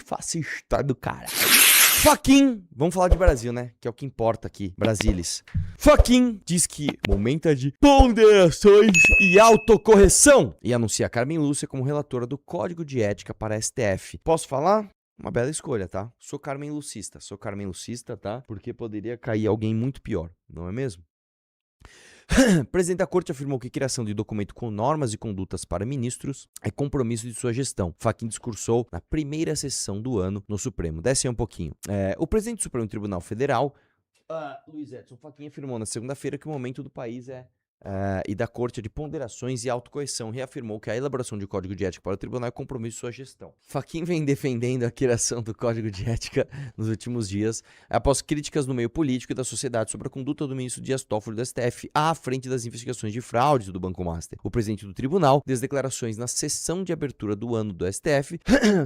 fascista do cara. Fachin, vamos falar de Brasil, né? Que é o que importa aqui, Brasilis. Fachin diz que momento é de ponderações e autocorreção e anuncia Carmen Lúcia como relatora do Código de Ética para a STF. Posso falar? Uma bela escolha, tá? Sou Carmen Lucista, tá? Porque poderia cair alguém muito pior, não é mesmo? O presidente da corte afirmou que a criação de documento com normas e condutas para ministros é compromisso de sua gestão. Fachin discursou na primeira sessão do ano no Supremo. Desce aí um pouquinho. O presidente do Supremo Tribunal Federal, Luiz Edson Fachin, afirmou na segunda-feira que o momento do país e da corte de ponderações e autocorreção. Reafirmou que a elaboração de código de ética para o tribunal é compromisso de sua gestão. Fachin vem defendendo a criação do código de ética nos últimos dias, após críticas no meio político e da sociedade sobre a conduta do ministro Dias Toffoli do STF à frente das investigações de fraude do Banco Master. O presidente do tribunal deu as declarações na sessão de abertura do ano do STF,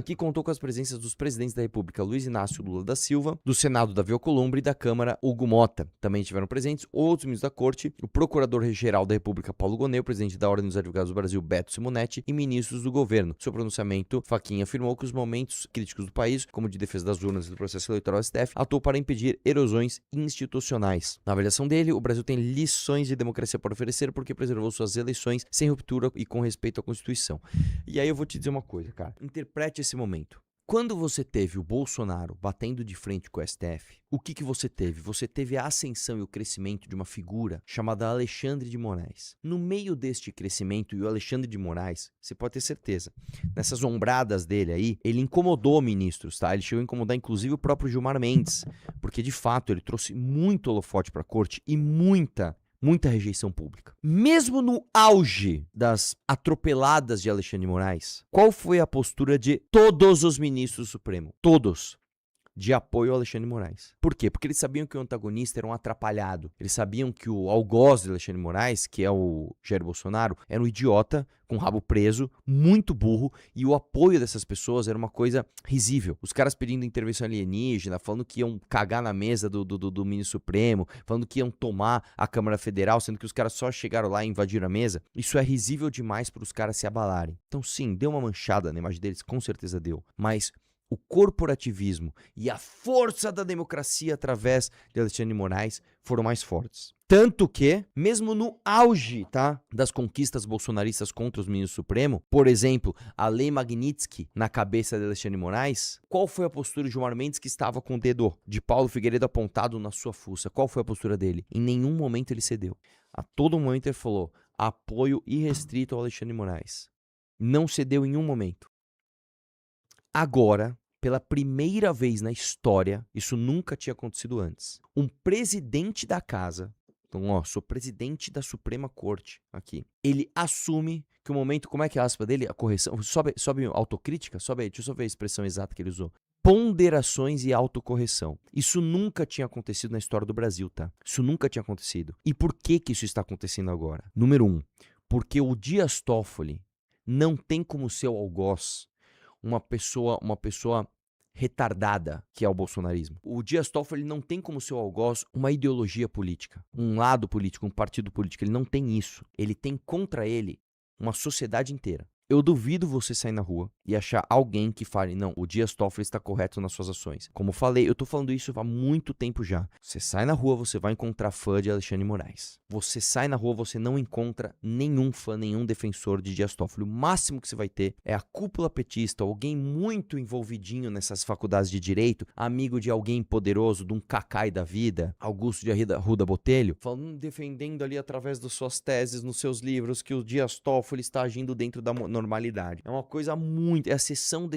que contou com as presenças dos presidentes da República Luiz Inácio Lula da Silva, do Senado Davi Alcolumbre e da Câmara Hugo Mota. Também tiveram presentes outros ministros da corte, o procurador-geral da República Paulo Gonet, o presidente da Ordem dos Advogados do Brasil Beto Simonetti e ministros do governo. Seu pronunciamento, Fachin afirmou que os momentos críticos do país, como de defesa das urnas e do processo eleitoral STF, atuou para impedir erosões institucionais. Na avaliação dele, o Brasil tem lições de democracia para oferecer porque preservou suas eleições sem ruptura e com respeito à Constituição. E aí eu vou te dizer uma coisa, cara. Interprete esse momento. Quando você teve o Bolsonaro batendo de frente com o STF, o que você teve? Você teve a ascensão e o crescimento de uma figura chamada Alexandre de Moraes. No meio deste crescimento, e o Alexandre de Moraes, você pode ter certeza, nessas ombradas dele aí, ele incomodou ministros, tá? Ele chegou a incomodar inclusive o próprio Gilmar Mendes, porque de fato ele trouxe muito holofote para a corte e muita rejeição pública. Mesmo no auge das atropeladas de Alexandre de Moraes, qual foi a postura de todos os ministros do Supremo? Todos. De apoio ao Alexandre de Moraes. Por quê? Porque eles sabiam que o antagonista era um atrapalhado. Eles sabiam que o algoz de Alexandre de Moraes, que é o Jair Bolsonaro, era um idiota, com o rabo preso, muito burro, e o apoio dessas pessoas era uma coisa risível. Os caras pedindo intervenção alienígena, falando que iam cagar na mesa do ministro Supremo, falando que iam tomar a Câmara Federal, sendo que os caras só chegaram lá e invadiram a mesa. Isso é risível demais para os caras se abalarem. Então sim, deu uma manchada na imagem deles, com certeza deu. Mas o corporativismo e a força da democracia através de Alexandre de Moraes foram mais fortes. Tanto que, mesmo no auge, tá, das conquistas bolsonaristas contra os ministros do Supremo, por exemplo, a Lei Magnitsky na cabeça de Alexandre de Moraes, qual foi a postura de Gilmar Mendes, que estava com o dedo de Paulo Figueiredo apontado na sua fuça? Qual foi a postura dele? Em nenhum momento ele cedeu. A todo momento ele falou apoio irrestrito ao Alexandre de Moraes. Não cedeu em um momento. Agora, pela primeira vez na história, isso nunca tinha acontecido antes, um presidente da casa, então sou presidente da Suprema Corte aqui, ele assume que o momento, como é que é a aspa dele? A correção, sobe autocrítica? Sobe aí, deixa eu só ver a expressão exata que ele usou. Ponderações e autocorreção. Isso nunca tinha acontecido na história do Brasil, tá? Isso nunca tinha acontecido. E por que isso está acontecendo agora? Número 1, porque o Dias Toffoli não tem como seu algoz uma pessoa retardada, que é o bolsonarismo. O Dias Toffoli não tem como seu algoz uma ideologia política, um lado político, um partido político. Ele não tem isso. Ele tem contra ele uma sociedade inteira. Eu duvido você sair na rua e achar alguém que fale, não, o Dias Toffoli está correto nas suas ações. Como eu falei, eu tô falando isso há muito tempo já. Você sai na rua, você vai encontrar fã de Alexandre de Moraes. Você sai na rua, você não encontra nenhum fã, nenhum defensor de Dias Toffoli. O máximo que você vai ter é a cúpula petista, alguém muito envolvidinho nessas faculdades de direito, amigo de alguém poderoso, de um Cacai da vida, Augusto de Arruda Botelho, falando, defendendo ali através das suas teses, nos seus livros, que o Dias Toffoli está agindo dentro da normalidade. É uma coisa muito... É a exceção.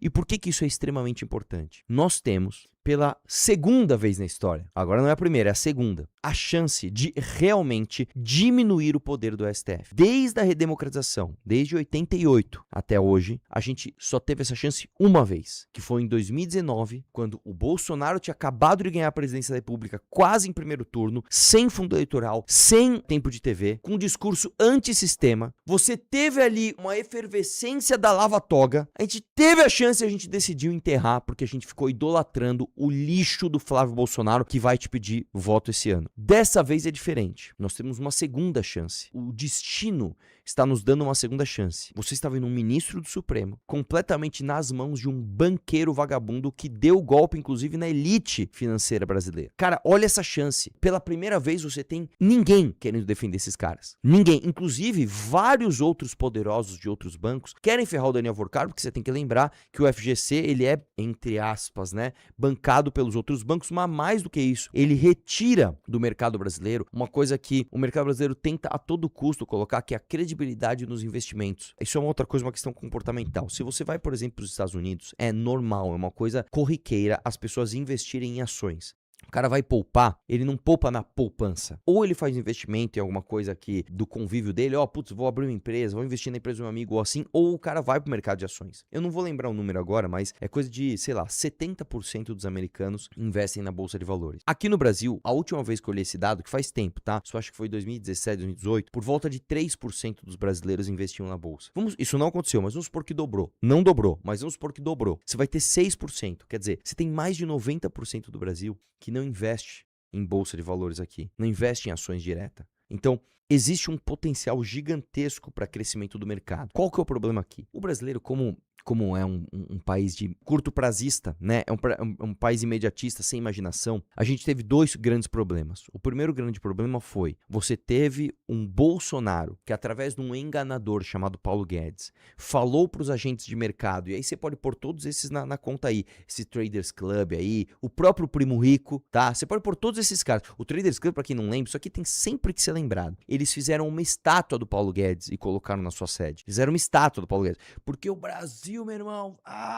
E por que isso é extremamente importante? Nós temos, pela segunda vez na história, agora não é a primeira, é a segunda, a chance de realmente diminuir o poder do STF. Desde a redemocratização, desde 88 até hoje, a gente só teve essa chance uma vez, que foi em 2019, quando o Bolsonaro tinha acabado de ganhar a presidência da República, quase em primeiro turno, sem fundo eleitoral, sem tempo de TV, com um discurso antissistema. Você teve teve ali uma efervescência da Lava Toga, a gente teve a chance e a gente decidiu enterrar porque a gente ficou idolatrando o lixo do Flávio Bolsonaro que vai te pedir voto esse ano. Dessa vez é diferente. Nós temos uma segunda chance. O destino está nos dando uma segunda chance. Você está vendo um ministro do Supremo completamente nas mãos de um banqueiro vagabundo que deu golpe, inclusive, na elite financeira brasileira. Cara, olha essa chance. Pela primeira vez você tem ninguém querendo defender esses caras. Ninguém. Inclusive, vários outros poderosos de outros bancos querem ferrar o Daniel Vorcaro, porque você tem que lembrar que o FGC, ele é, entre aspas, né, bancado pelos outros bancos, mas mais do que isso, ele retira do mercado brasileiro uma coisa que o mercado brasileiro tenta a todo custo colocar, que é a credibilidade nos investimentos. Isso é uma outra coisa, uma questão comportamental. Se você vai, por exemplo, para os Estados Unidos, é normal, é uma coisa corriqueira as pessoas investirem em ações. O cara vai poupar, ele não poupa na poupança. Ou ele faz investimento em alguma coisa aqui do convívio dele, putz, vou abrir uma empresa, vou investir na empresa do meu amigo ou assim, ou o cara vai pro mercado de ações. Eu não vou lembrar o número agora, mas é coisa de, sei lá, 70% dos americanos investem na bolsa de valores. Aqui no Brasil, a última vez que eu olhei esse dado, que faz tempo, tá? Isso acho que foi 2017, 2018, por volta de 3% dos brasileiros investiam na bolsa. Isso não aconteceu, mas vamos supor que dobrou. Não dobrou, mas vamos supor que dobrou. Você vai ter 6%, quer dizer, você tem mais de 90% do Brasil que não investe em bolsa de valores aqui, não investe em ações direta. Então, existe um potencial gigantesco para crescimento do mercado. Qual que é o problema aqui? O brasileiro, como é um país de curto prazista, né? É um país imediatista, sem imaginação, a gente teve dois grandes problemas. O primeiro grande problema foi, você teve um Bolsonaro que, através de um enganador chamado Paulo Guedes, falou para os agentes de mercado, e aí você pode pôr todos esses na conta aí, esse Traders Club aí, o próprio Primo Rico, tá? Você pode pôr todos esses caras. O Traders Club, para quem não lembra, isso aqui tem sempre que ser lembrado. Eles fizeram uma estátua do Paulo Guedes e colocaram na sua sede. Fizeram uma estátua do Paulo Guedes. Porque o Brasil, meu irmão,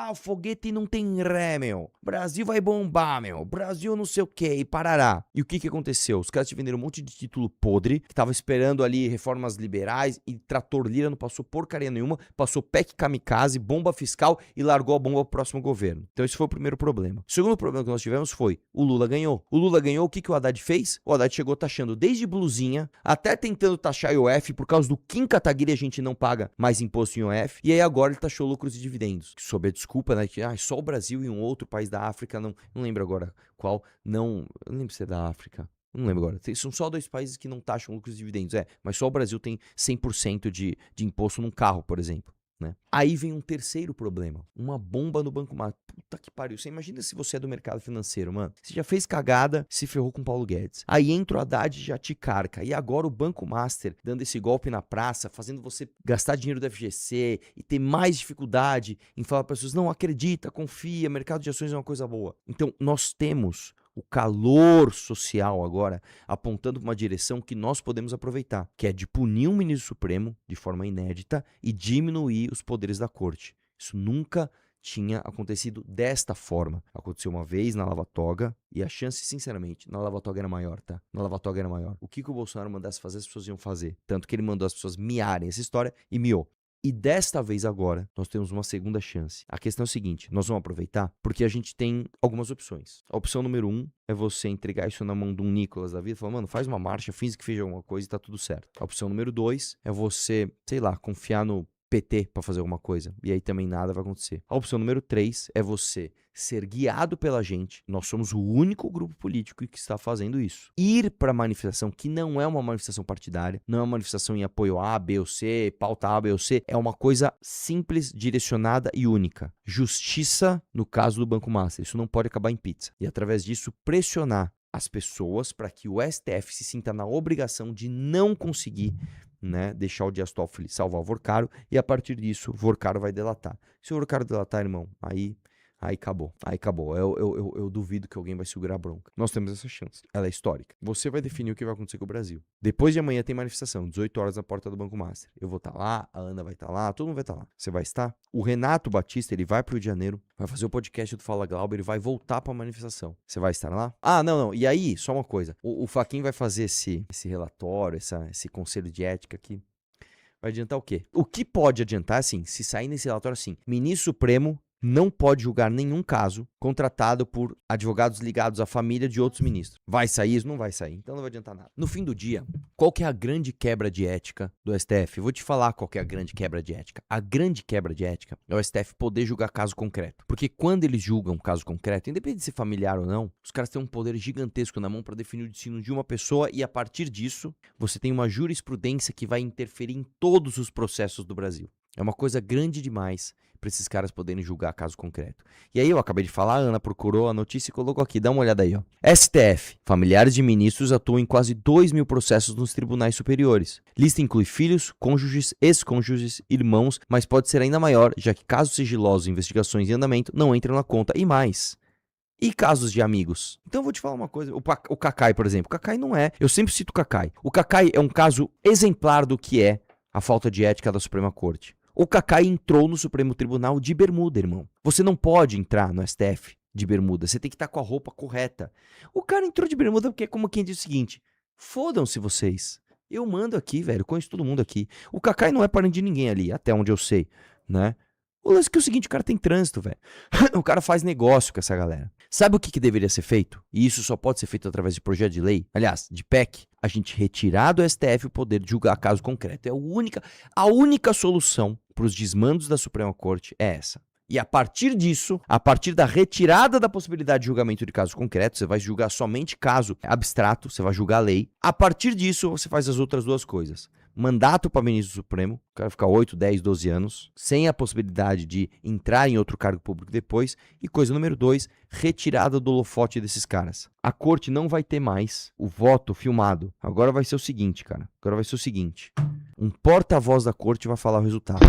o foguete não tem ré, meu. Brasil vai bombar, meu. Brasil não sei o que, e parará. E o que aconteceu? Os caras te venderam um monte de título podre, que tava esperando ali reformas liberais, e Trator Lira não passou porcaria nenhuma, passou PEC kamikaze, bomba fiscal e largou a bomba pro próximo governo. Então esse foi o primeiro problema. O segundo problema que nós tivemos foi, o Lula ganhou. O Lula ganhou, o que o Haddad fez? O Haddad chegou taxando desde blusinha, até tentando taxar IOF, por causa do Kim Kataguiri a gente não paga mais imposto em IOF, e aí agora ele taxou lucros e dividendos, sob a desculpa, né, que só o Brasil e um outro país da África, não lembro agora qual, eu não lembro se é da África, não lembro agora, são só dois países que não taxam lucros e dividendos, mas só o Brasil tem 100% de imposto num carro, por exemplo. Né? Aí vem um terceiro problema, uma bomba no Banco Master. Puta que pariu, você imagina se você é do mercado financeiro, mano. Você já fez cagada, se ferrou com o Paulo Guedes. Aí entra o Haddad e já te carca. E agora o Banco Master dando esse golpe na praça, fazendo você gastar dinheiro do FGC e ter mais dificuldade em falar para as pessoas, não, acredita, confia, mercado de ações é uma coisa boa. Então nós temos o calor social agora apontando para uma direção que nós podemos aproveitar, que é de punir um ministro supremo de forma inédita e diminuir os poderes da corte. Isso nunca tinha acontecido desta forma. Aconteceu uma vez na Lava Toga e a chance, sinceramente, na Lava Toga era maior, tá? Na Lava Toga era maior. O que o Bolsonaro mandasse fazer, as pessoas iam fazer. Tanto que ele mandou as pessoas miarem essa história e miou. E desta vez agora, nós temos uma segunda chance. A questão é o seguinte, nós vamos aproveitar porque a gente tem algumas opções. A opção número 1 é você entregar isso na mão de um Nicolas da vida e falar, mano, faz uma marcha, finge que fez alguma coisa e tá tudo certo. A opção número 2 é você, sei lá, confiar no PT para fazer alguma coisa. E aí também nada vai acontecer. A opção número 3 é você ser guiado pela gente. Nós somos o único grupo político que está fazendo isso. Ir para a manifestação, que não é uma manifestação partidária, não é uma manifestação em apoio a B ou C, pauta A, B ou C, é uma coisa simples, direcionada e única. Justiça no caso do Banco Master. Isso não pode acabar em pizza. E através disso pressionar as pessoas para que o STF se sinta na obrigação de não conseguir, né, deixar o Dias Toffoli salvar o Vorcaro, e a partir disso o Vorcaro vai delatar. Se o Vorcaro delatar, irmão, aí acabou. Aí acabou. Eu duvido que alguém vai segurar a bronca. Nós temos essa chance. Ela é histórica. Você vai definir o que vai acontecer com o Brasil. Depois de amanhã tem manifestação, 18 horas na porta do Banco Master. Eu vou estar lá, a Ana vai estar lá, todo mundo vai estar lá. Você vai estar? O Renato Batista, ele vai pro Rio de Janeiro, vai fazer o podcast do Fala Glauber, ele vai voltar pra manifestação. Você vai estar lá? Ah, não. E aí, só uma coisa. O Fachin vai fazer esse relatório, esse conselho de ética aqui. Vai adiantar o quê? O que pode adiantar, assim, se sair nesse relatório assim, ministro Supremo não pode julgar nenhum caso contratado por advogados ligados à família de outros ministros. Vai sair isso? Não vai sair. Então não vai adiantar nada. No fim do dia, qual que é a grande quebra de ética do STF? Eu vou te falar qual que é a grande quebra de ética. A grande quebra de ética é o STF poder julgar caso concreto. Porque quando eles julgam caso concreto, independente de ser familiar ou não, os caras têm um poder gigantesco na mão para definir o destino de uma pessoa e a partir disso, você tem uma jurisprudência que vai interferir em todos os processos do Brasil. É uma coisa grande demais para esses caras poderem julgar caso concreto. E aí eu acabei de falar, a Ana procurou a notícia e colocou aqui, dá uma olhada aí, ó. STF. Familiares de ministros atuam em quase 2.000 processos nos tribunais superiores. Lista inclui filhos, cônjuges, ex-cônjuges, irmãos, mas pode ser ainda maior, já que casos sigilosos, investigações em andamento não entram na conta e mais. E casos de amigos? Então eu vou te falar uma coisa, o Cacai, por exemplo. O Cacai não é, eu sempre cito o Cacai. O Cacai é um caso exemplar do que é a falta de ética da Suprema Corte. O Cacai entrou no Supremo Tribunal de bermuda, irmão. Você não pode entrar no STF de bermuda. Você tem que estar com a roupa correta. O cara entrou de bermuda porque é como quem diz o seguinte: fodam-se vocês. Eu mando aqui, velho. Conheço todo mundo aqui. O Cacai não é parente de ninguém ali, até onde eu sei, né? O lance é que é o seguinte, o cara tem trânsito, velho. O cara faz negócio com essa galera. Sabe o que deveria ser feito? E isso só pode ser feito através de projeto de lei, aliás, de PEC. A gente retirar do STF o poder de julgar caso concreto. A única solução para os desmandos da Suprema Corte é essa. E a partir disso, a partir da retirada da possibilidade de julgamento de caso concreto, você vai julgar somente caso abstrato, você vai julgar a lei. A partir disso, você faz as outras duas coisas. Mandato para ministro supremo, o cara fica 8, 10, 12 anos, sem a possibilidade de entrar em outro cargo público depois. E coisa número 2, retirada do holofote desses caras. A corte não vai ter mais o voto filmado. Agora vai ser o seguinte, cara. Um porta-voz da corte vai falar o resultado.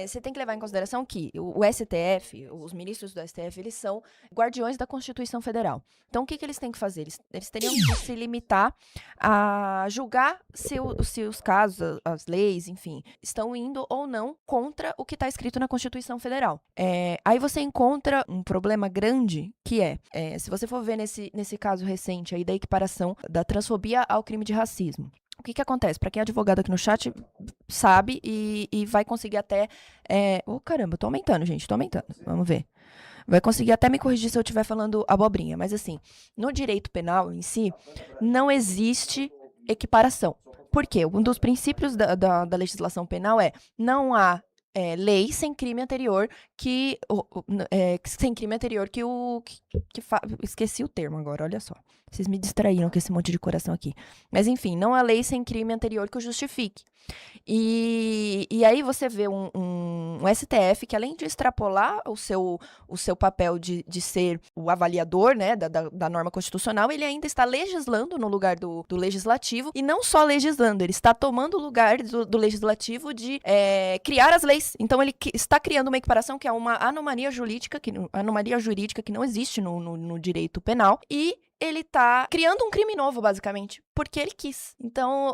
Você tem que levar em consideração que o STF, os ministros do STF, eles são guardiões da Constituição Federal. Então, o que eles têm que fazer? Eles teriam que se limitar a julgar se os casos, as leis, enfim, estão indo ou não contra o que está escrito na Constituição Federal. Aí você encontra um problema grande, que se você for ver nesse caso recente aí da equiparação da transfobia ao crime de racismo. O que acontece? Para quem é advogado aqui no chat, sabe e vai conseguir até... caramba, tô aumentando, gente, vamos ver. Vai conseguir até me corrigir se eu estiver falando abobrinha, mas assim, no direito penal em si, não existe equiparação. Por quê? Um dos princípios da legislação penal não há lei sem crime anterior esqueci o termo agora, olha só. Vocês me distraíram com esse monte de coração aqui. Mas enfim, não há lei sem crime anterior que o justifique. E aí você vê um STF que, além de extrapolar o seu papel de ser o avaliador, né, da norma constitucional, ele ainda está legislando no lugar do legislativo, e não só legislando, ele está tomando o lugar do legislativo de criar as leis. Então ele está criando uma equiparação que é uma anomalia jurídica que não existe no direito penal, e ele tá criando um crime novo, basicamente, porque ele quis. Então,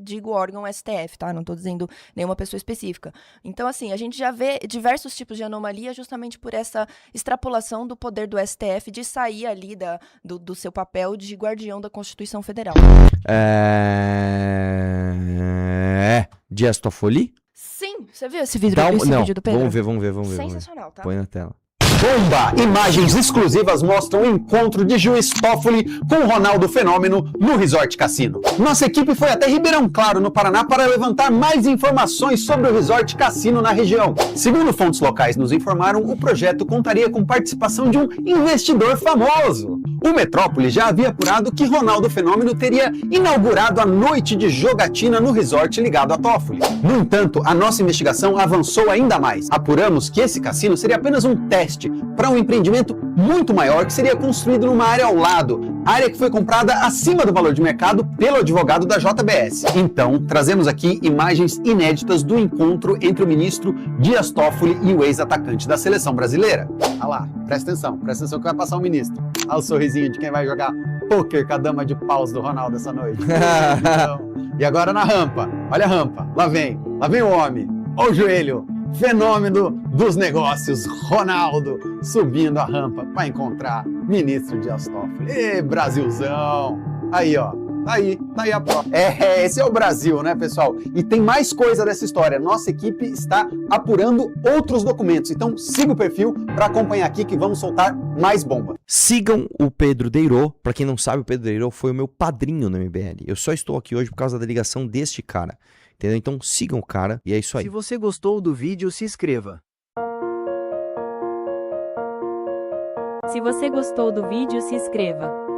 digo órgão STF, tá? Não tô dizendo nenhuma pessoa específica. Então, assim, a gente já vê diversos tipos de anomalia justamente por essa extrapolação do poder do STF de sair ali do seu papel de guardião da Constituição Federal. Dias Toffoli? Sim, você viu esse vídeo do Pedro? Vamos ver. Sensacional, tá? Põe na tela. Bomba! Imagens exclusivas mostram o encontro de Juiz Toffoli com Ronaldo Fenômeno no Resort Cassino. Nossa equipe foi até Ribeirão Claro, no Paraná, para levantar mais informações sobre o Resort Cassino na região. Segundo fontes locais nos informaram, o projeto contaria com participação de um investidor famoso. O Metrópole já havia apurado que Ronaldo Fenômeno teria inaugurado a noite de jogatina no resort ligado a Toffoli. No entanto, a nossa investigação avançou ainda mais. Apuramos que esse cassino seria apenas um teste para um empreendimento muito maior que seria construído numa área ao lado, área que foi comprada acima do valor de mercado pelo advogado da JBS. Então, trazemos aqui imagens inéditas do encontro entre o ministro Dias Toffoli e o ex-atacante da seleção brasileira. Olha lá, presta atenção que vai passar o ministro. Olha o sorrisinho de quem vai jogar pôquer com a dama de paus do Ronaldo essa noite. E agora na rampa, olha a rampa, lá vem o homem, olha o joelho. Fenômeno dos negócios, Ronaldo, subindo a rampa para encontrar ministro Dias Toffoli. Ê, Brasilzão! Aí, ó, Tá aí a prova. Esse é o Brasil, né, pessoal? E tem mais coisa dessa história. Nossa equipe está apurando outros documentos. Então siga o perfil para acompanhar aqui que vamos soltar mais bomba. Sigam o Pedro Deirô. Pra quem não sabe, o Pedro Deirô foi o meu padrinho no MBL. Eu só estou aqui hoje por causa da ligação deste cara. Entendeu? Então sigam o cara e é isso aí. Se você gostou do vídeo, se inscreva. Se você gostou do vídeo, se inscreva.